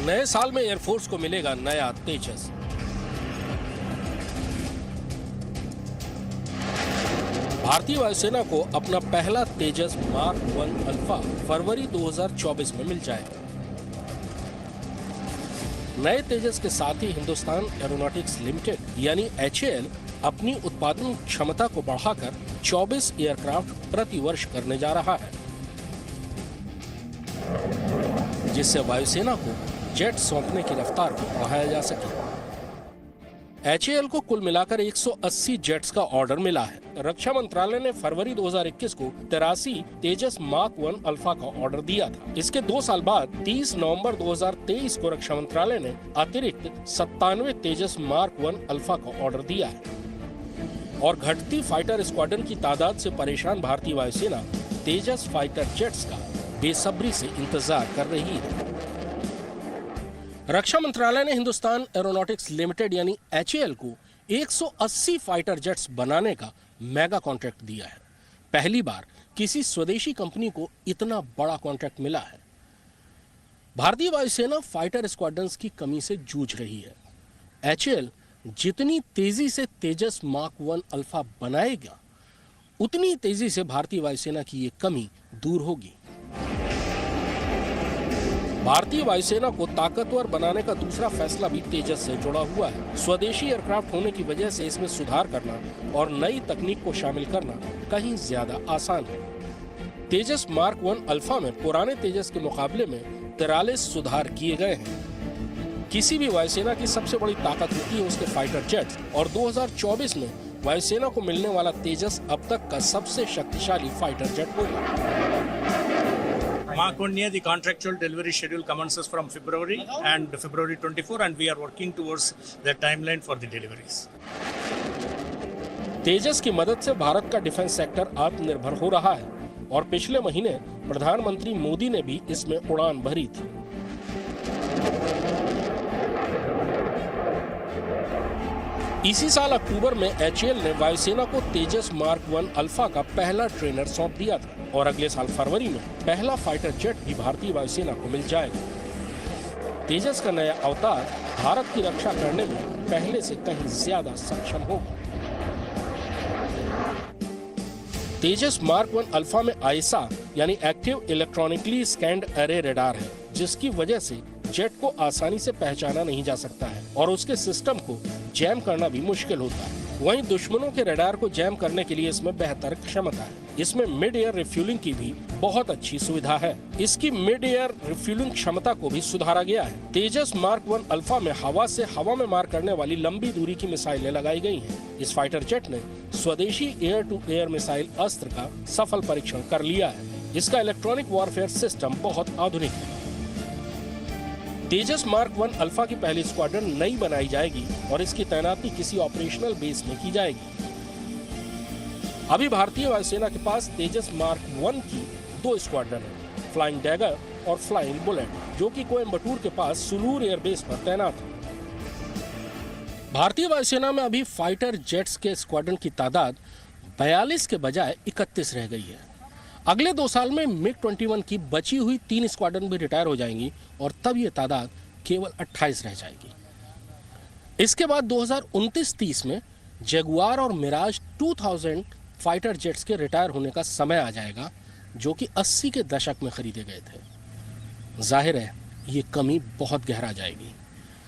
नए साल में एयरफोर्स को मिलेगा नया तेजस। भारतीय वायुसेना को अपना पहला तेजस मार्क 1 अल्फा फरवरी 2024 में मिल जाएगा। नए तेजस के साथ ही हिंदुस्तान एरोनॉटिक्स लिमिटेड यानी HAL अपनी उत्पादन क्षमता को बढ़ाकर 24 एयरक्राफ्ट प्रति वर्ष करने जा रहा है, जिससे वायुसेना को जेट सौंपने की रफ्तार को बढ़ाया जा सके। HAL को कुल मिलाकर 180 जेट्स का ऑर्डर मिला है। रक्षा मंत्रालय ने फरवरी 2021 को 83 तेजस मार्क 1 अल्फा का ऑर्डर दिया था। इसके 2 साल बाद 30 नवंबर 2023 को रक्षा मंत्रालय ने अतिरिक्त 97 तेजस मार्क 1 अल्फा का ऑर्डर दिया है। और घटती फाइटर स्क्वाड्रन की तादाद से परेशान भारतीय वायुसेना तेजस फाइटर जेट्स का बेसब्री से इंतजार कर रही है। रक्षा मंत्रालय ने हिंदुस्तान एरोनॉटिक्स लिमिटेड यानी HAL को 180 फाइटर जेट्स बनाने का मेगा कॉन्ट्रैक्ट दिया है। पहली बार किसी स्वदेशी कंपनी को इतना बड़ा कॉन्ट्रैक्ट मिला है। भारतीय वायुसेना फाइटर स्क्वाड्रन्स की कमी से जूझ रही है। HAL जितनी तेजी से तेजस मार्क 1 अल्फा बनाएगा, उतनी तेजी से भारतीय वायुसेना की ये कमी दूर होगी। भारतीय वायुसेना को ताकतवर बनाने का दूसरा फैसला भी तेजस से जुड़ा हुआ है। स्वदेशी एयरक्राफ्ट होने की वजह से इसमें सुधार करना और नई तकनीक को शामिल करना कहीं ज्यादा आसान है। तेजस मार्क 1 अल्फा में पुराने तेजस के मुकाबले में 43 सुधार किए गए हैं। किसी भी वायुसेना की सबसे बड़ी ताकत होती है उसके फाइटर जेट्स, और 2024 में वायुसेना को मिलने वाला तेजस अब तक का सबसे शक्तिशाली फाइटर जेट होगा। Mark 1 near the contractual delivery schedule commences from February 24, and we are working towards the timeline for the deliveries. तेजस की मदद से भारत का डिफेंस सेक्टर आत्मनिर्भर हो रहा है और पिछले महीने प्रधानमंत्री मोदी ने भी इसमें उड़ान भरी थी। इसी साल अक्टूबर में HAL ने वायुसेना को तेजस मार्क 1 अल्फा का पहला ट्रेनर सौंप दिया था और अगले साल फरवरी में पहला फाइटर जेट भी भारतीय वायुसेना को मिल जाएगा। तेजस का नया अवतार भारत की रक्षा करने में पहले से कहीं ज्यादा सक्षम होगा। तेजस मार्क 1 अल्फा में AESA यानी active electronically scanned array radar है, जिसकी वजह से जेट को आसानी से पहचाना नहीं जा सकता है और उसके सिस्टम को जैम करना भी मुश्किल होता है। वहीं दुश्मनों के रडार को जैम करने के लिए इसमें बेहतर क्षमता है। इसमें मिड एयर रिफ्यूलिंग की भी बहुत अच्छी सुविधा है। इसकी मिड एयर रिफ्यूलिंग क्षमता को भी सुधारा गया है। तेजस मार्क 1 अल्फा में हवा से हवा में मार करने वाली लंबी दूरी की मिसाइलें लगाई गई हैं। इस फाइटर जेट ने स्वदेशी एयर टू एयर मिसाइल अस्त्र का सफल परीक्षण कर लिया है। इसका इलेक्ट्रॉनिक वॉरफेयर सिस्टम बहुत आधुनिक है। तेजस मार्क 1 अल्फा की पहली स्क्वाड्रन नई बनाई जाएगी और इसकी तैनाती किसी ऑपरेशनल बेस में की जाएगी। अभी भारतीय वायुसेना के पास तेजस मार्क 1 की 2 स्क्वाड्रन है, फ्लाइंग डैगर और फ्लाइंग बुलेट, जो कि कोयम्बटूर के पास सुलूर एयरबेस पर तैनात है। भारतीय वायुसेना में अभी फाइटर जेट्स के स्क्वाड्रन की तादाद 42 के बजाय 31 रह गई है। अगले 2 साल में MiG-21 की बची हुई 3 स्क्वाड्रन भी रिटायर हो जाएंगी और तब ये तादाद केवल 28 रह जाएगी। इसके बाद 2029-30 में जगुआर और मिराज 2000 फाइटर जेट्स के रिटायर होने का समय आ जाएगा, जो कि 80 के दशक में खरीदे गए थे। जाहिर है ये कमी बहुत गहरा जाएगी।